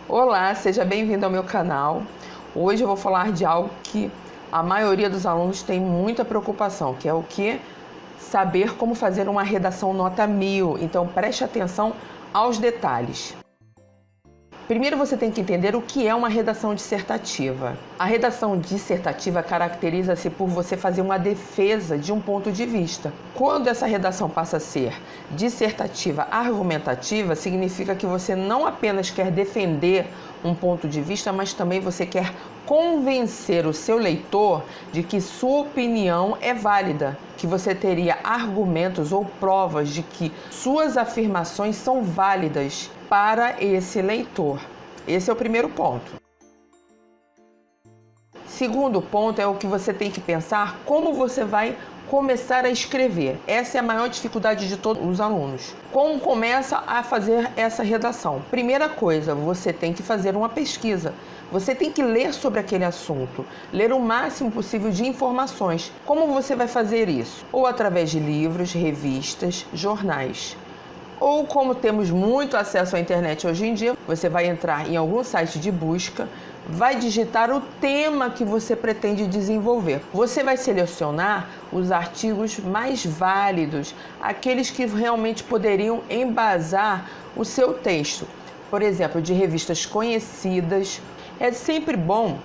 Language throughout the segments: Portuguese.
Olá, seja bem-vindo ao meu canal. Hoje eu vou falar de algo que a maioria dos alunos tem muita preocupação, que é o que? Saber como fazer uma redação nota 1000. Então preste atenção aos detalhes. Primeiro você tem que entender o que é uma redação dissertativa. A redação dissertativa caracteriza-se por você fazer uma defesa de um ponto de vista. Quando essa redação passa a ser dissertativa argumentativa, significa que você não apenas quer defender um ponto de vista, mas também você quer convencer o seu leitor de que sua opinião é válida, que você teria argumentos ou provas de que suas afirmações são válidas para esse leitor. Esse é o primeiro ponto. Segundo ponto é o que você tem que pensar, como você vai começar a escrever. Essa é a maior dificuldade de todos os alunos. Como começa a fazer essa redação? Primeira coisa, você tem que fazer uma pesquisa. Você tem que ler sobre aquele assunto, ler o máximo possível de informações. Como você vai fazer isso? Ou através de livros, revistas, jornais. Ou como temos muito acesso à internet hoje em dia, você vai entrar em algum site de busca, vai digitar o tema que você pretende desenvolver. Você vai selecionar os artigos mais válidos, aqueles que realmente poderiam embasar o seu texto. Por exemplo, de revistas conhecidas. É sempre bom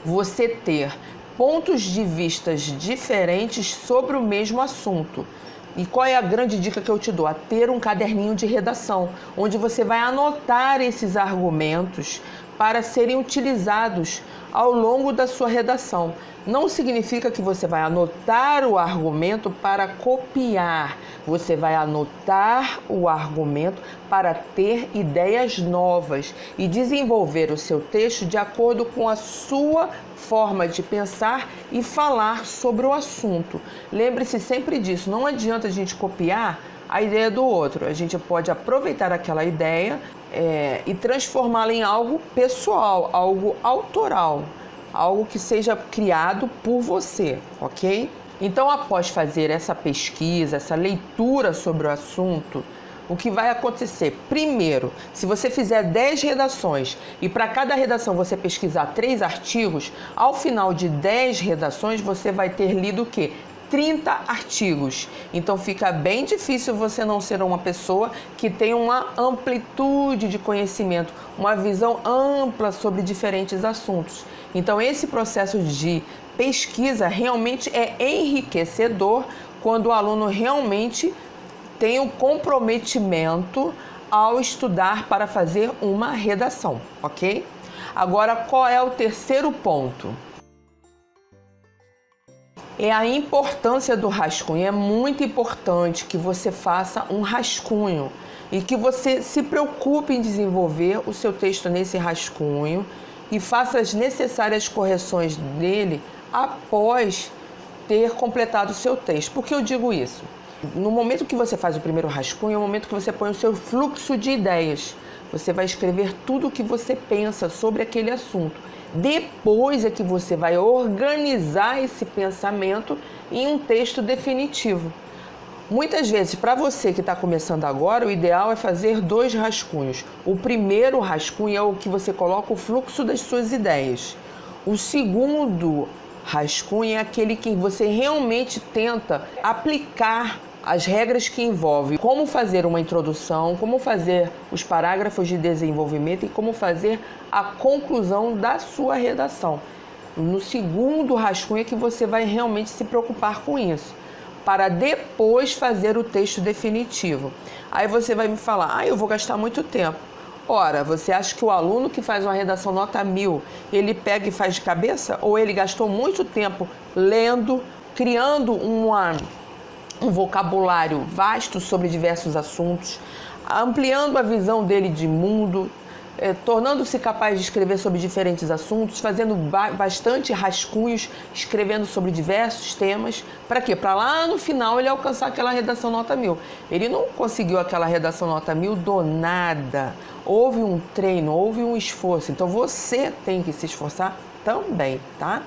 você ter pontos de vistas diferentes sobre o mesmo assunto. E qual é a grande dica que eu te dou? A ter um caderninho de redação, onde você vai anotar esses argumentos para serem utilizados ao longo da sua redação. Não significa que você vai anotar o argumento para copiar. Você vai anotar o argumento para ter ideias novas e desenvolver o seu texto de acordo com a sua forma de pensar e falar sobre o assunto. Lembre-se sempre disso, não adianta a gente copiar a ideia do outro. A gente pode aproveitar aquela ideia e transformá-la em algo pessoal, algo autoral, algo que seja criado por você, ok? Então, após fazer essa pesquisa, essa leitura sobre o assunto, o que vai acontecer? Primeiro, se você fizer 10 redações e para cada redação você pesquisar 3 artigos, ao final de 10 redações você vai ter lido o quê? 30 artigos. Então fica bem difícil você não ser uma pessoa que tem uma amplitude de conhecimento, uma visão ampla sobre diferentes assuntos. Então esse processo de pesquisa realmente é enriquecedor quando o aluno realmente tem um comprometimento ao estudar para fazer uma redação, ok? Agora, qual é o terceiro ponto? É a importância do rascunho. É muito importante que você faça um rascunho e que você se preocupe em desenvolver o seu texto nesse rascunho e faça as necessárias correções nele após ter completado o seu texto. Por que eu digo isso? No momento que você faz o primeiro rascunho, é o momento que você põe o seu fluxo de ideias. Você vai escrever tudo o que você pensa sobre aquele assunto. Depois é que você vai organizar esse pensamento em um texto definitivo. Muitas vezes, para você que está começando agora, o ideal é fazer 2 rascunhos. O primeiro rascunho é o que você coloca o fluxo das suas ideias. O segundo rascunho é aquele que você realmente tenta aplicar as regras que envolvem como fazer uma introdução, como fazer os parágrafos de desenvolvimento e como fazer a conclusão da sua redação. No segundo rascunho é que você vai realmente se preocupar com isso, para depois fazer o texto definitivo. Aí você vai me falar, eu vou gastar muito tempo. Ora, você acha que o aluno que faz uma redação nota 1000, ele pega e faz de cabeça? Ou ele gastou muito tempo lendo, criando um vocabulário vasto sobre diversos assuntos, ampliando a visão dele de mundo, tornando-se capaz de escrever sobre diferentes assuntos, fazendo bastante rascunhos, escrevendo sobre diversos temas. Para quê? Para lá no final ele alcançar aquela redação nota 1000. Ele não conseguiu aquela redação nota 1000 do nada. Houve um treino, houve um esforço. Então você tem que se esforçar também, tá?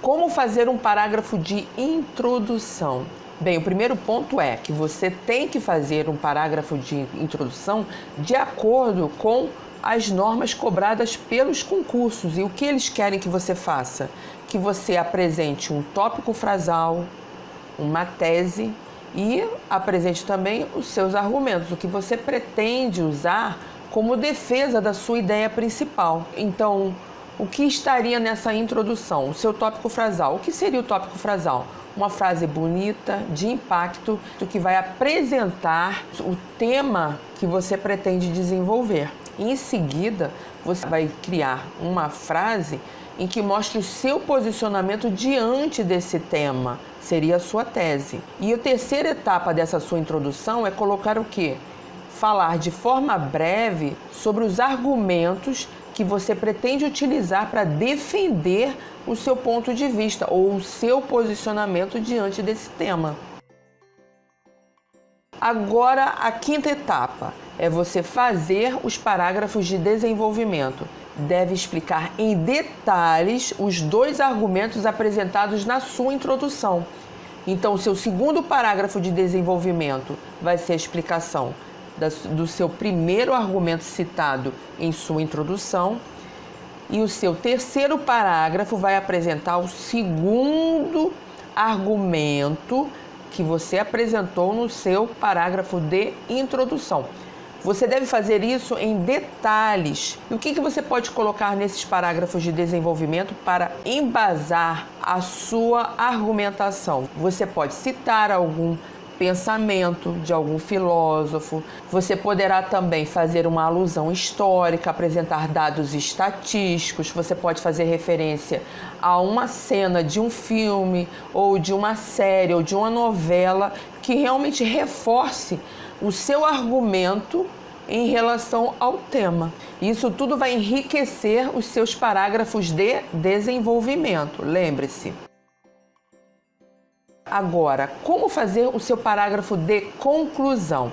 Como fazer um parágrafo de introdução? Bem, o primeiro ponto é que você tem que fazer um parágrafo de introdução de acordo com as normas cobradas pelos concursos. E o que eles querem que você faça? Que você apresente um tópico frasal, uma tese e apresente também os seus argumentos, o que você pretende usar como defesa da sua ideia principal. Então, o que estaria nessa introdução? O seu tópico frasal. O que seria o tópico frasal? Uma frase bonita, de impacto, que vai apresentar o tema que você pretende desenvolver. Em seguida, você vai criar uma frase em que mostre o seu posicionamento diante desse tema, seria a sua tese. E a terceira etapa dessa sua introdução é colocar o quê? Falar de forma breve sobre os argumentos que você pretende utilizar para defender o seu ponto de vista ou o seu posicionamento diante desse tema. Agora, a quinta etapa é você fazer os parágrafos de desenvolvimento. Deve explicar em detalhes os 2 argumentos apresentados na sua introdução. Então, o seu segundo parágrafo de desenvolvimento vai ser a explicação do seu primeiro argumento citado em sua introdução. E o seu terceiro parágrafo vai apresentar o segundo argumento que você apresentou no seu parágrafo de introdução. Você deve fazer isso em detalhes. E o que você pode colocar nesses parágrafos de desenvolvimento para embasar a sua argumentação? Você pode citar algum pensamento de algum filósofo. Você poderá também fazer uma alusão histórica, apresentar dados estatísticos. Você pode fazer referência a uma cena de um filme ou de uma série ou de uma novela que realmente reforce o seu argumento em relação ao tema. Isso tudo vai enriquecer os seus parágrafos de desenvolvimento. Lembre-se. Agora, como fazer o seu parágrafo de conclusão?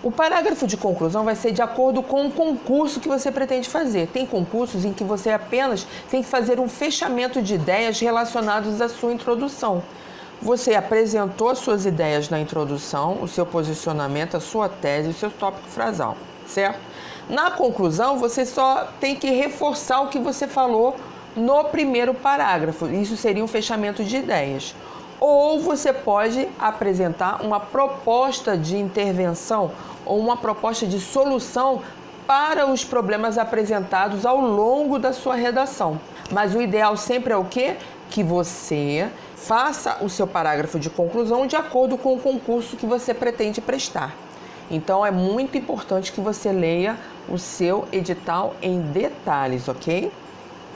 O parágrafo de conclusão vai ser de acordo com o concurso que você pretende fazer. Tem concursos em que você apenas tem que fazer um fechamento de ideias relacionadas à sua introdução. Você apresentou as suas ideias na introdução, o seu posicionamento, a sua tese, o seu tópico frasal, certo? Na conclusão, você só tem que reforçar o que você falou no primeiro parágrafo. Isso seria um fechamento de ideias. Ou você pode apresentar uma proposta de intervenção ou uma proposta de solução para os problemas apresentados ao longo da sua redação. Mas o ideal sempre é o quê? Que você faça o seu parágrafo de conclusão de acordo com o concurso que você pretende prestar. Então, é muito importante que você leia o seu edital em detalhes, ok?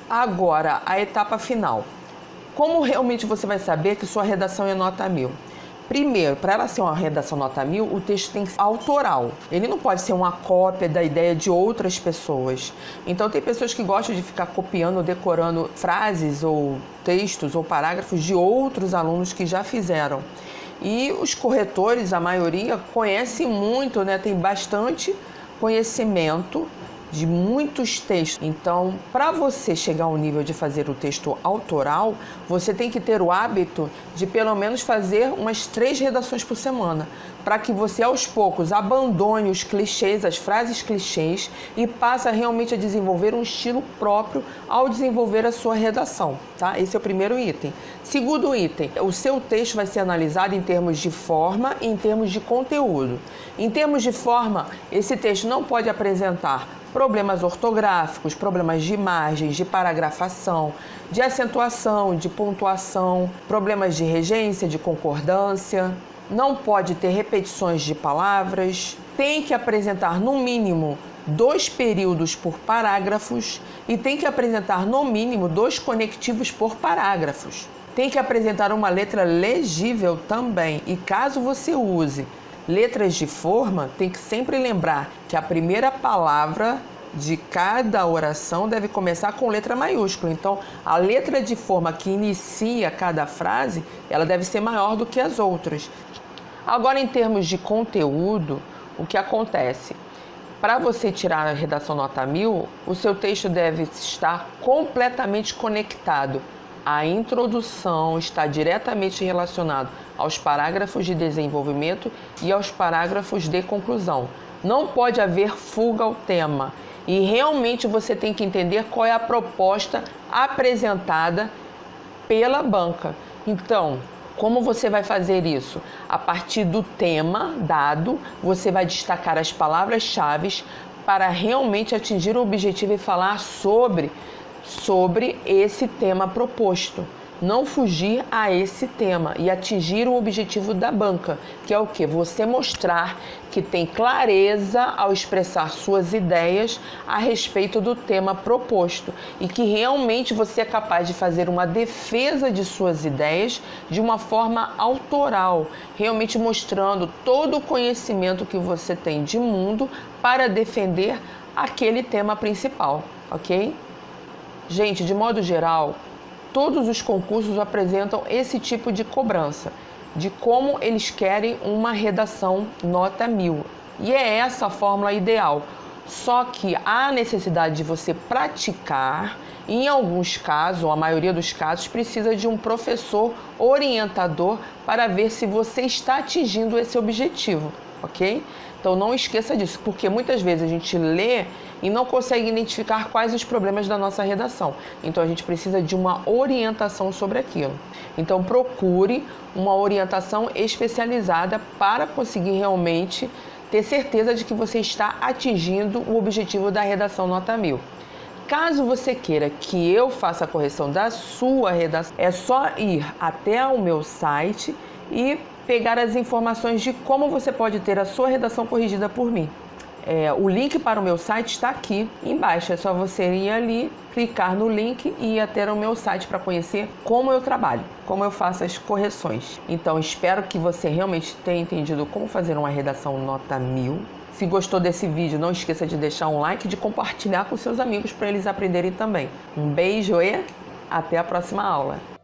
Agora, a etapa final. Como realmente você vai saber que sua redação é nota 1000? Primeiro, para ela ser uma redação nota 1000, o texto tem que ser autoral. Ele não pode ser uma cópia da ideia de outras pessoas. Então, tem pessoas que gostam de ficar copiando ou decorando frases ou textos ou parágrafos de outros alunos que já fizeram. E os corretores, a maioria, conhecem muito, né? Tem bastante conhecimento de muitos textos. Então, para você chegar ao nível de fazer o texto autoral, você tem que ter o hábito de pelo menos fazer umas 3 redações por semana, para que você aos poucos abandone os clichês, as frases clichês e passe realmente a desenvolver um estilo próprio ao desenvolver a sua redação, tá? Esse é o primeiro item. Segundo item, o seu texto vai ser analisado em termos de forma e em termos de conteúdo. Em termos de forma, esse texto não pode apresentar problemas ortográficos, problemas de imagens, de paragrafação, de acentuação, de pontuação, problemas de regência, de concordância. Não pode ter repetições de palavras. Tem que apresentar no mínimo 2 períodos por parágrafos e tem que apresentar no mínimo 2 conectivos por parágrafos. Tem que apresentar uma letra legível também. E caso você use letras de forma, tem que sempre lembrar que a primeira palavra de cada oração deve começar com letra maiúscula. Então, a letra de forma que inicia cada frase, ela deve ser maior do que as outras. Agora, em termos de conteúdo, o que acontece? Para você tirar a redação nota 1000, o seu texto deve estar completamente conectado A introdução está diretamente relacionada aos parágrafos de desenvolvimento e aos parágrafos de conclusão. Não pode haver fuga ao tema e realmente você tem que entender qual é a proposta apresentada pela banca. Então, como você vai fazer isso? A partir do tema dado, você vai destacar as palavras-chave para realmente atingir o objetivo e falar sobre esse tema proposto. Não fugir a esse tema e atingir o objetivo da banca, que é o quê? Você mostrar que tem clareza ao expressar suas ideias a respeito do tema proposto e que realmente você é capaz de fazer uma defesa de suas ideias de uma forma autoral, realmente mostrando todo o conhecimento que você tem de mundo para defender aquele tema principal, ok? Gente, de modo geral, todos os concursos apresentam esse tipo de cobrança, de como eles querem uma redação nota 1000. E é essa a fórmula ideal. Só que há necessidade de você praticar. Em alguns casos, ou a maioria dos casos, precisa de um professor orientador para ver se você está atingindo esse objetivo, ok? Então não esqueça disso, porque muitas vezes a gente lê e não consegue identificar quais os problemas da nossa redação. Então a gente precisa de uma orientação sobre aquilo. Então procure uma orientação especializada para conseguir realmente ter certeza de que você está atingindo o objetivo da redação nota 1000. Caso você queira que eu faça a correção da sua redação, é só ir até o meu site e pegar as informações de como você pode ter a sua redação corrigida por mim. O link para o meu site está aqui embaixo, é só você ir ali, clicar no link e ir até o meu site para conhecer como eu trabalho, como eu faço as correções. Então espero que você realmente tenha entendido como fazer uma redação nota 1000. Se gostou desse vídeo, não esqueça de deixar um like e de compartilhar com seus amigos para eles aprenderem também. Um beijo e até a próxima aula!